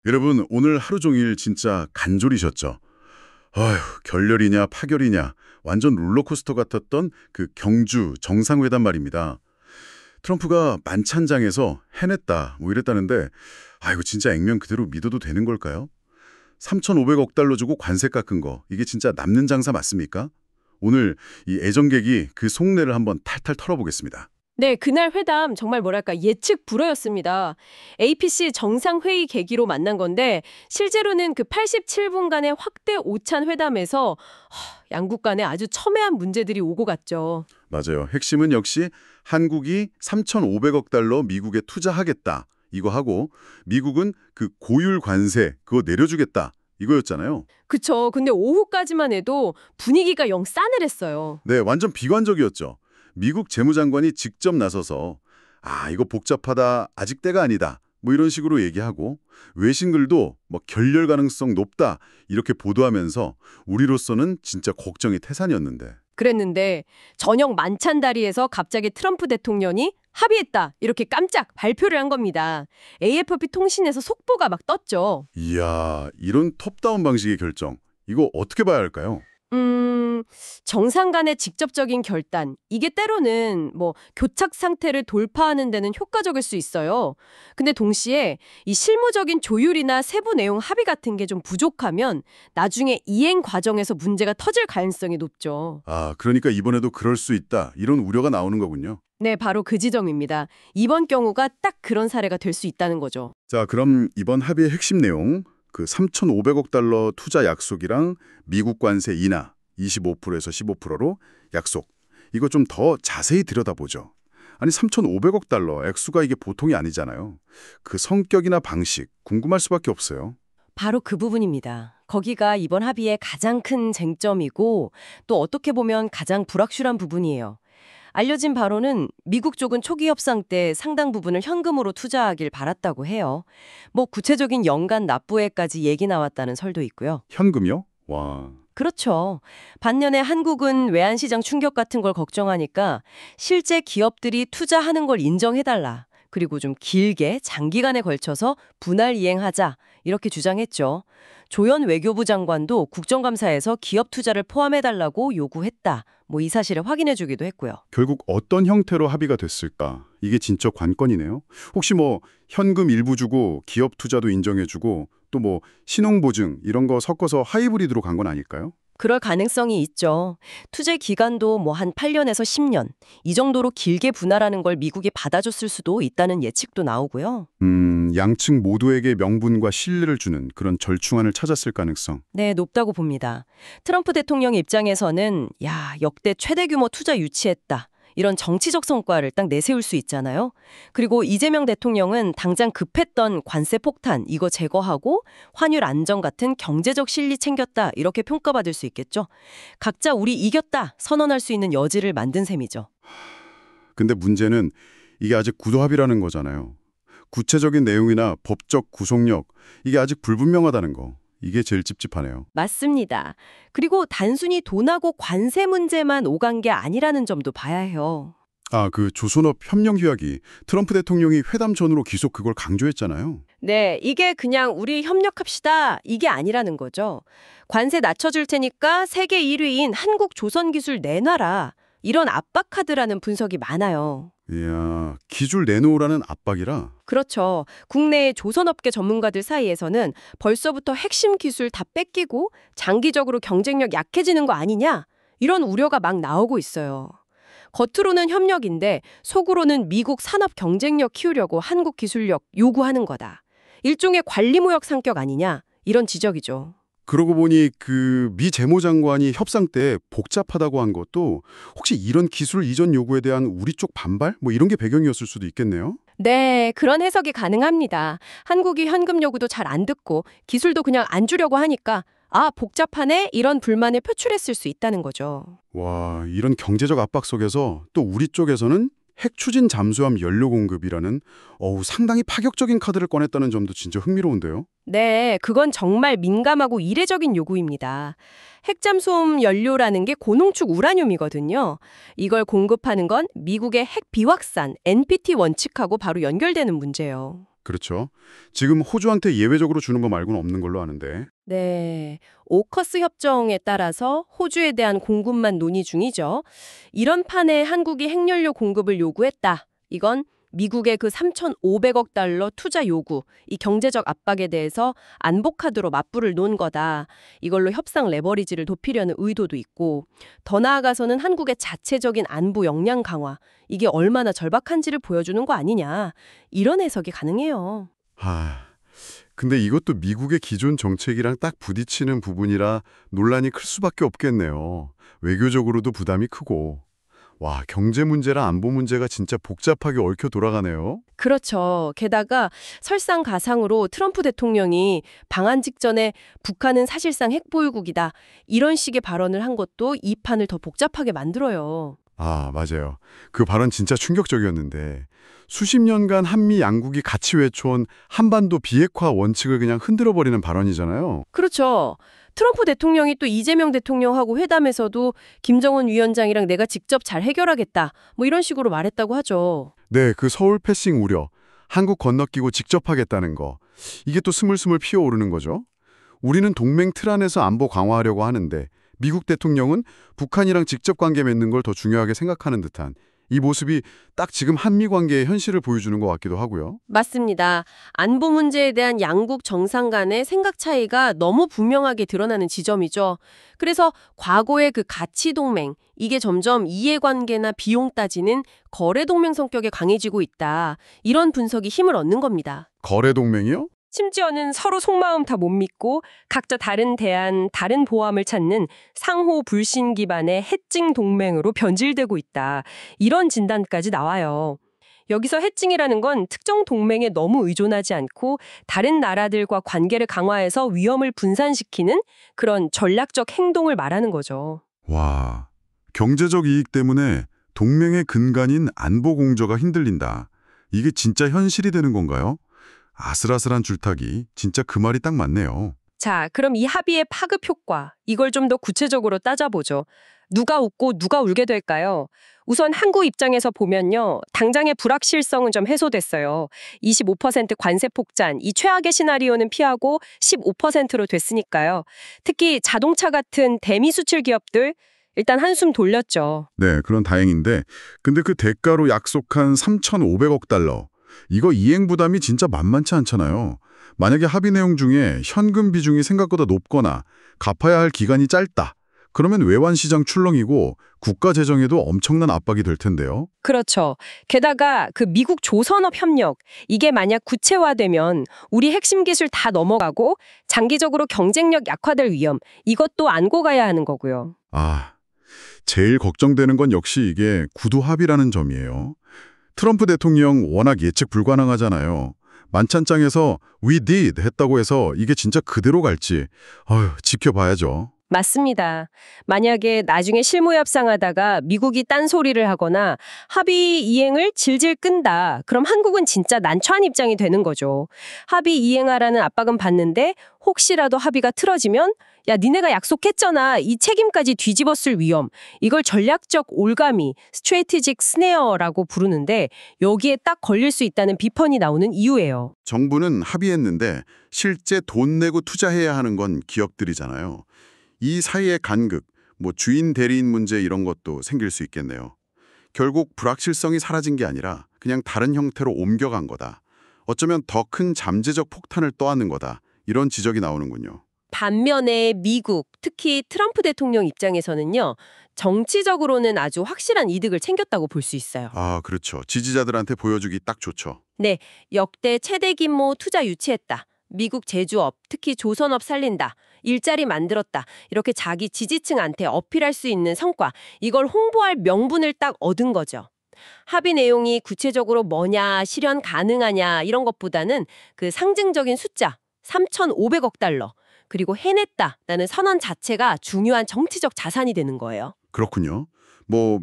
여러분, 오늘 하루 종일 진짜 간졸이셨죠? 아휴, 결렬이냐 파결이냐 완전 롤러코스터 같았던 그 경주 정상회담 말입니다. 트럼프가 만찬장에서 해냈다 뭐 이랬다는데 이거 진짜 액면 그대로 믿어도 되는 걸까요? 3,500억 달러 주고 관세 깎은 거 이게 진짜 남는 장사 맞습니까? 오늘 이 애정객이 그 속내를 한번 탈탈 털어보겠습니다. 네, 그날 회담 정말 뭐랄까 예측 불허였습니다. APC 정상회의 계기로 만난 건데 실제로는 그 87분간의 확대 오찬 회담에서 양국 간에 아주 첨예한 문제들이 오고 갔죠. 맞아요. 핵심은 역시 한국이 3,500억 달러 미국에 투자하겠다. 이거 하고 미국은 그 고율 관세 그거 내려주겠다. 이거였잖아요. 그쵸. 근데 오후까지만 해도 분위기가 영 싸늘했어요. 네, 완전 비관적이었죠. 미국 재무장관이 직접 나서서 이거 복잡하다, 아직 때가 아니다, 뭐 이런 식으로 얘기하고 외신글도 뭐 결렬 가능성 높다 이렇게 보도하면서 우리로서는 진짜 걱정이 태산이었는데. 그랬는데 저녁 만찬다리에서 갑자기 트럼프 대통령이 합의했다 이렇게 깜짝 발표를 한 겁니다. AFP 통신에서 속보가 막 떴죠. 이야, 이런 톱다운 방식의 결정, 이거 어떻게 봐야 할까요? 정상 간의 직접적인 결단, 이게 때로는 뭐 교착 상태를 돌파하는 데는 효과적일 수 있어요. 근데 동시에 이 실무적인 조율이나 세부 내용 합의 같은 게 좀 부족하면 나중에 이행 과정에서 문제가 터질 가능성이 높죠. 그러니까 이번에도 그럴 수 있다, 이런 우려가 나오는 거군요. 네, 바로 그 지점입니다. 이번 경우가 딱 그런 사례가 될 수 있다는 거죠. 자, 그럼 이번 합의의 핵심 내용, 그 3,500억 달러 투자 약속이랑 미국 관세 인하 25%에서 15%로 약속. 이거 좀 더 자세히 들여다보죠. 아니 3,500억 달러 액수가 이게 보통이 아니잖아요. 그 성격이나 방식 궁금할 수밖에 없어요. 바로 그 부분입니다. 거기가 이번 합의의 가장 큰 쟁점이고 또 어떻게 보면 가장 불확실한 부분이에요. 알려진 바로는 미국 쪽은 초기 협상 때 상당 부분을 현금으로 투자하길 바랐다고 해요. 뭐 구체적인 연간 납부액까지 얘기 나왔다는 설도 있고요. 현금이요? 와. 그렇죠. 반면에 한국은 외환시장 충격 같은 걸 걱정하니까 실제 기업들이 투자하는 걸 인정해달라. 그리고 좀 길게 장기간에 걸쳐서 분할 이행하자. 이렇게 주장했죠. 조현 외교부 장관도 국정감사에서 기업 투자를 포함해달라고 요구했다. 뭐 이 사실을 확인해주기도 했고요. 결국 어떤 형태로 합의가 됐을까? 이게 진짜 관건이네요. 혹시 뭐 현금 일부 주고 기업 투자도 인정해주고 또 뭐 신용보증 이런 거 섞어서 하이브리드로 간 건 아닐까요? 그럴 가능성이 있죠. 투자 기간도 뭐 한 8년에서 10년 이 정도로 길게 분할하는 걸 미국이 받아줬을 수도 있다는 예측도 나오고요. 양측 모두에게 명분과 신뢰를 주는 그런 절충안을 찾았을 가능성. 네, 높다고 봅니다. 트럼프 대통령 입장에서는 역대 최대 규모 투자 유치했다. 이런 정치적 성과를 딱 내세울 수 있잖아요. 그리고 이재명 대통령은 당장 급했던 관세 폭탄 이거 제거하고 환율 안정 같은 경제적 실리 챙겼다 이렇게 평가받을 수 있겠죠. 각자 우리 이겼다 선언할 수 있는 여지를 만든 셈이죠. 근데 문제는 이게 아직 구도합의라는 거잖아요. 구체적인 내용이나 법적 구속력 이게 아직 불분명하다는 거. 이게 제일 찝찝하네요. 맞습니다. 그리고 단순히 돈하고 관세 문제만 오간 게 아니라는 점도 봐야 해요. 그 조선업 협력 휴약이 트럼프 대통령이 회담 전으로 계속 그걸 강조했잖아요. 네, 이게 그냥 우리 협력합시다 이게 아니라는 거죠. 관세 낮춰줄 테니까 세계 1위인 한국 조선기술 내놔라. 이런 압박 카드라는 분석이 많아요. 이야, 기술 내놓으라는 압박이라? 그렇죠. 국내의 조선업계 전문가들 사이에서는 벌써부터 핵심 기술 다 뺏기고 장기적으로 경쟁력 약해지는 거 아니냐? 이런 우려가 막 나오고 있어요. 겉으로는 협력인데 속으로는 미국 산업 경쟁력 키우려고 한국 기술력 요구하는 거다. 일종의 관리무역 성격 아니냐? 이런 지적이죠. 그러고 보니 그 미 재무장관이 협상 때 복잡하다고 한 것도 혹시 이런 기술 이전 요구에 대한 우리 쪽 반발? 뭐 이런 게 배경이었을 수도 있겠네요. 네, 그런 해석이 가능합니다. 한국이 현금 요구도 잘 안 듣고 기술도 그냥 안 주려고 하니까 복잡하네? 이런 불만을 표출했을 수 있다는 거죠. 와, 이런 경제적 압박 속에서 또 우리 쪽에서는 핵 추진 잠수함 연료 공급이라는 상당히 파격적인 카드를 꺼냈다는 점도 진짜 흥미로운데요. 네, 그건 정말 민감하고 이례적인 요구입니다. 핵잠수함 연료라는 게 고농축 우라늄이거든요. 이걸 공급하는 건 미국의 핵 비확산 NPT 원칙하고 바로 연결되는 문제예요. 그렇죠. 지금 호주한테 예외적으로 주는 거 말고는 없는 걸로 아는데. 네, 오커스 협정에 따라서 호주에 대한 공급만 논의 중이죠. 이런 판에 한국이 핵연료 공급을 요구했다. 이건 미국의 그 3,500억 달러 투자 요구, 이 경제적 압박에 대해서 안보카드로 맞불을 놓은 거다. 이걸로 협상 레버리지를 높이려는 의도도 있고, 더 나아가서는 한국의 자체적인 안보 역량 강화, 이게 얼마나 절박한지를 보여주는 거 아니냐. 이런 해석이 가능해요. 근데 이것도 미국의 기존 정책이랑 딱 부딪히는 부분이라 논란이 클 수밖에 없겠네요. 외교적으로도 부담이 크고. 와, 경제 문제랑 안보 문제가 진짜 복잡하게 얽혀 돌아가네요. 그렇죠. 게다가 설상가상으로 트럼프 대통령이 방한 직전에 북한은 사실상 핵보유국이다. 이런 식의 발언을 한 것도 이 판을 더 복잡하게 만들어요. 맞아요. 그 발언 진짜 충격적이었는데 수십 년간 한미 양국이 같이 외쳐온 한반도 비핵화 원칙을 그냥 흔들어버리는 발언이잖아요. 그렇죠. 트럼프 대통령이 또 이재명 대통령하고 회담에서도 김정은 위원장이랑 내가 직접 잘 해결하겠다. 뭐 이런 식으로 말했다고 하죠. 네, 그 서울 패싱 우려, 한국 건너끼고 직접 하겠다는 거. 이게 또 스물스물 피어오르는 거죠. 우리는 동맹 틀 안에서 안보 강화하려고 하는데 미국 대통령은 북한이랑 직접 관계 맺는 걸 더 중요하게 생각하는 듯한 이 모습이 딱 지금 한미 관계의 현실을 보여주는 것 같기도 하고요. 맞습니다. 안보 문제에 대한 양국 정상 간의 생각 차이가 너무 분명하게 드러나는 지점이죠. 그래서 과거의 그 가치 동맹, 이게 점점 이해관계나 비용 따지는 거래 동맹 성격에 강해지고 있다. 이런 분석이 힘을 얻는 겁니다. 거래 동맹이요? 심지어는 서로 속마음 다 못 믿고 각자 다른 대안, 다른 보함을 찾는 상호 불신 기반의 해칭 동맹으로 변질되고 있다. 이런 진단까지 나와요. 여기서 해칭이라는 건 특정 동맹에 너무 의존하지 않고 다른 나라들과 관계를 강화해서 위험을 분산시키는 그런 전략적 행동을 말하는 거죠. 와, 경제적 이익 때문에 동맹의 근간인 안보 공조가 흔들린다. 이게 진짜 현실이 되는 건가요? 아슬아슬한 줄타기, 진짜 그 말이 딱 맞네요. 자, 그럼 이 합의의 파급 효과, 이걸 좀 더 구체적으로 따져보죠. 누가 웃고 누가 울게 될까요? 우선 한국 입장에서 보면요. 당장의 불확실성은 좀 해소됐어요. 25% 관세 폭탄, 이 최악의 시나리오는 피하고 15%로 됐으니까요. 특히 자동차 같은 대미 수출 기업들, 일단 한숨 돌렸죠. 네, 그런 다행인데 근데 그 대가로 약속한 3,500억 달러 이거 이행 부담이 진짜 만만치 않잖아요. 만약에 합의 내용 중에 현금 비중이 생각보다 높거나 갚아야 할 기간이 짧다. 그러면 외환 시장 출렁이고 국가 재정에도 엄청난 압박이 될 텐데요. 그렇죠. 게다가 그 미국 조선업 협력, 이게 만약 구체화되면 우리 핵심 기술 다 넘어가고 장기적으로 경쟁력 약화될 위험, 이것도 안고 가야 하는 거고요. 제일 걱정되는 건 역시 이게 구두 합의라는 점이에요. 트럼프 대통령 워낙 예측 불가능하잖아요. 만찬장에서 We did 했다고 해서 이게 진짜 그대로 갈지 지켜봐야죠. 맞습니다. 만약에 나중에 실무 협상하다가 미국이 딴소리를 하거나 합의 이행을 질질 끈다. 그럼 한국은 진짜 난처한 입장이 되는 거죠. 합의 이행하라는 압박은 받는데 혹시라도 합의가 틀어지면 야, 니네가 약속했잖아. 이 책임까지 뒤집었을 위험. 이걸 전략적 올가미, 스트레티직 스네어라고 부르는데 여기에 딱 걸릴 수 있다는 비판이 나오는 이유예요. 정부는 합의했는데 실제 돈 내고 투자해야 하는 건 기업들이잖아요. 이 사이의 간극, 주인 대리인 문제 이런 것도 생길 수 있겠네요. 결국 불확실성이 사라진 게 아니라 그냥 다른 형태로 옮겨간 거다. 어쩌면 더 큰 잠재적 폭탄을 떠안는 거다. 이런 지적이 나오는군요. 반면에 미국, 특히 트럼프 대통령 입장에서는요. 정치적으로는 아주 확실한 이득을 챙겼다고 볼 수 있어요. 그렇죠. 지지자들한테 보여주기 딱 좋죠. 네, 역대 최대 규모 투자 유치했다. 미국 제조업, 특히 조선업 살린다. 일자리 만들었다. 이렇게 자기 지지층한테 어필할 수 있는 성과, 이걸 홍보할 명분을 딱 얻은 거죠. 합의 내용이 구체적으로 뭐냐, 실현 가능하냐 이런 것보다는 그 상징적인 숫자, 3,500억 달러, 그리고 해냈다라는 선언 자체가 중요한 정치적 자산이 되는 거예요. 그렇군요.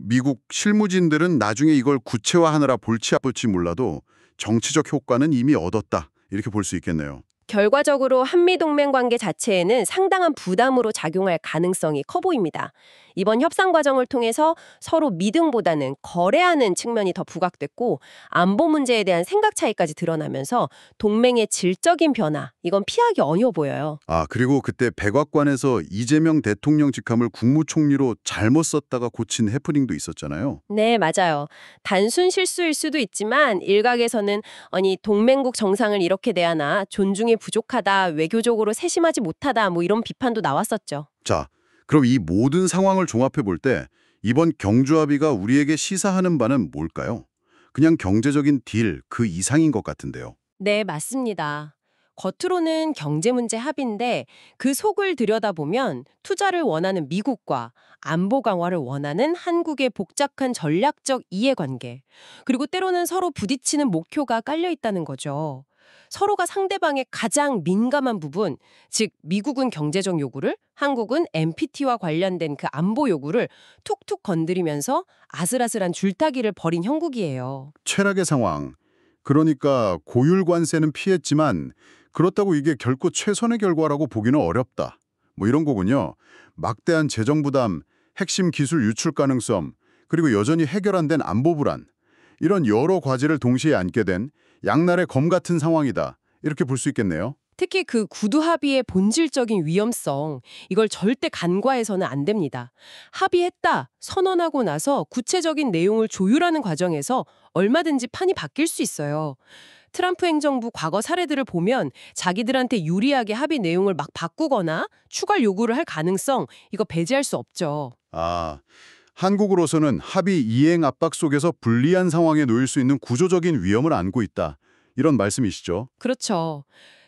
미국 실무진들은 나중에 이걸 구체화하느라 볼지 몰라도 정치적 효과는 이미 얻었다. 이렇게 볼 수 있겠네요. 결과적으로 한미동맹 관계 자체에는 상당한 부담으로 작용할 가능성이 커 보입니다. 이번 협상 과정을 통해서 서로 믿음보다는 거래하는 측면이 더 부각됐고 안보 문제에 대한 생각 차이까지 드러나면서 동맹의 질적인 변화, 이건 피하기 어려워 보여요. 아, 그리고 그때 백악관에서 이재명 대통령 직함을 국무총리로 잘못 썼다가 고친 해프닝도 있었잖아요. 네, 맞아요. 단순 실수일 수도 있지만 일각에서는 아니 동맹국 정상을 이렇게 대하나 존중이 부족하다, 외교적으로 세심하지 못하다 뭐 이런 비판도 나왔었죠. 자, 그럼 이 모든 상황을 종합해 볼 때 이번 경주 합의가 우리에게 시사하는 바는 뭘까요? 그냥 경제적인 딜 그 이상인 것 같은데요. 네, 맞습니다. 겉으로는 경제 문제 합의인데 그 속을 들여다보면 투자를 원하는 미국과 안보 강화를 원하는 한국의 복잡한 전략적 이해관계, 그리고 때로는 서로 부딪히는 목표가 깔려 있다는 거죠. 서로가 상대방의 가장 민감한 부분, 즉 미국은 경제적 요구를, 한국은 NPT와 관련된 그 안보 요구를 툭툭 건드리면서 아슬아슬한 줄타기를 벌인 형국이에요. 최악의 상황. 그러니까 고율 관세는 피했지만 그렇다고 이게 결코 최선의 결과라고 보기는 어렵다. 뭐 이런 거군요. 막대한 재정 부담, 핵심 기술 유출 가능성, 그리고 여전히 해결 안 된 안보 불안. 이런 여러 과제를 동시에 안게 된 양날의 검 같은 상황이다. 이렇게 볼 수 있겠네요. 특히 그 구두 합의의 본질적인 위험성, 이걸 절대 간과해서는 안 됩니다. 합의했다, 선언하고 나서 구체적인 내용을 조율하는 과정에서 얼마든지 판이 바뀔 수 있어요. 트럼프 행정부 과거 사례들을 보면 자기들한테 유리하게 합의 내용을 막 바꾸거나 추가 요구를 할 가능성, 이거 배제할 수 없죠. 아, 한국으로서는 합의 이행 압박 속에서 불리한 상황에 놓일 수 있는 구조적인 위험을 안고 있다. 이런 말씀이시죠? 그렇죠.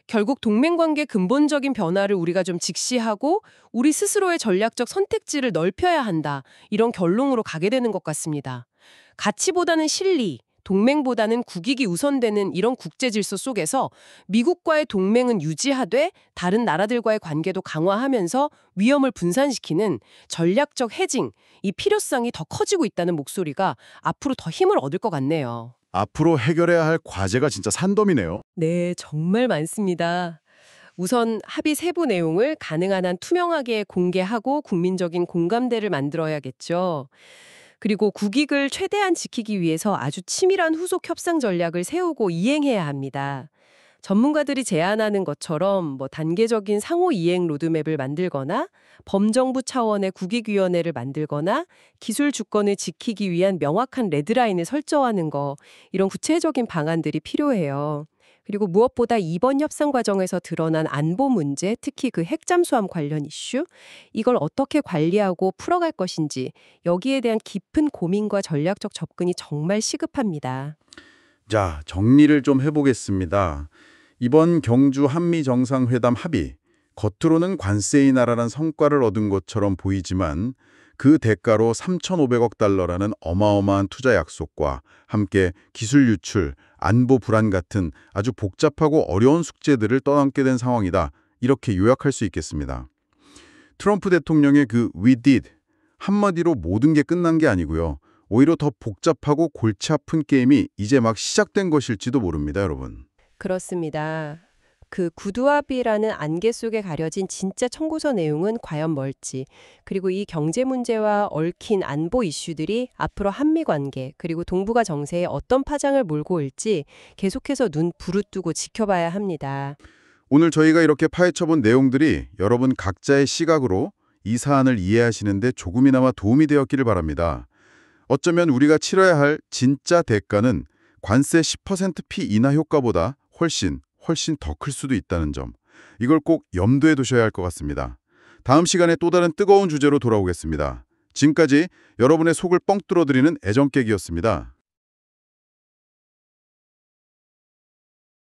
결국 동맹관계 근본적인 변화를 우리가 좀 직시하고 우리 스스로의 전략적 선택지를 넓혀야 한다. 이런 결론으로 가게 되는 것 같습니다. 가치보다는 실리, 동맹보다는 국익이 우선되는 이런 국제 질서 속에서 미국과의 동맹은 유지하되 다른 나라들과의 관계도 강화하면서 위험을 분산시키는 전략적 해징, 이 필요성이 더 커지고 있다는 목소리가 앞으로 더 힘을 얻을 것 같네요. 앞으로 해결해야 할 과제가 진짜 산더미네요. 네, 정말 많습니다. 우선 합의 세부 내용을 가능한 한 투명하게 공개하고 국민적인 공감대를 만들어야겠죠. 그리고 국익을 최대한 지키기 위해서 아주 치밀한 후속 협상 전략을 세우고 이행해야 합니다. 전문가들이 제안하는 것처럼 단계적인 상호 이행 로드맵을 만들거나 범정부 차원의 국익위원회를 만들거나 기술 주권을 지키기 위한 명확한 레드라인을 설정하는 거, 이런 구체적인 방안들이 필요해요. 그리고 무엇보다 이번 협상 과정에서 드러난 안보 문제, 특히 그 핵잠수함 관련 이슈, 이걸 어떻게 관리하고 풀어갈 것인지, 여기에 대한 깊은 고민과 전략적 접근이 정말 시급합니다. 자, 정리를 좀 해보겠습니다. 이번 경주 한미 정상회담 합의, 겉으로는 관세 인하라는 성과를 얻은 것처럼 보이지만 그 대가로 3,500억 달러라는 어마어마한 투자 약속과 함께 기술 유출, 안보 불안 같은 아주 복잡하고 어려운 숙제들을 떠안게 된 상황이다. 이렇게 요약할 수 있겠습니다. 트럼프 대통령의 그 We did, 한마디로 모든 게 끝난 게 아니고요. 오히려 더 복잡하고 골치 아픈 게임이 이제 막 시작된 것일지도 모릅니다, 여러분. 그렇습니다. 그 구두합의라는 안개 속에 가려진 진짜 청구서 내용은 과연 뭘지, 그리고 이 경제 문제와 얽힌 안보 이슈들이 앞으로 한미 관계 그리고 동북아 정세에 어떤 파장을 몰고 올지 계속해서 눈 부릅뜨고 지켜봐야 합니다. 오늘 저희가 이렇게 파헤쳐본 내용들이 여러분 각자의 시각으로 이 사안을 이해하시는데 조금이나마 도움이 되었기를 바랍니다. 어쩌면 우리가 치러야 할 진짜 대가는 관세 10% 피 인하 효과보다 훨씬 더 클 수도 있다는 점. 이걸 꼭 염두에 두셔야 할 것 같습니다. 다음 시간에 또 다른 뜨거운 주제로 돌아오겠습니다. 지금까지 여러분의 속을 뻥 뚫어드리는 애정깨기였습니다.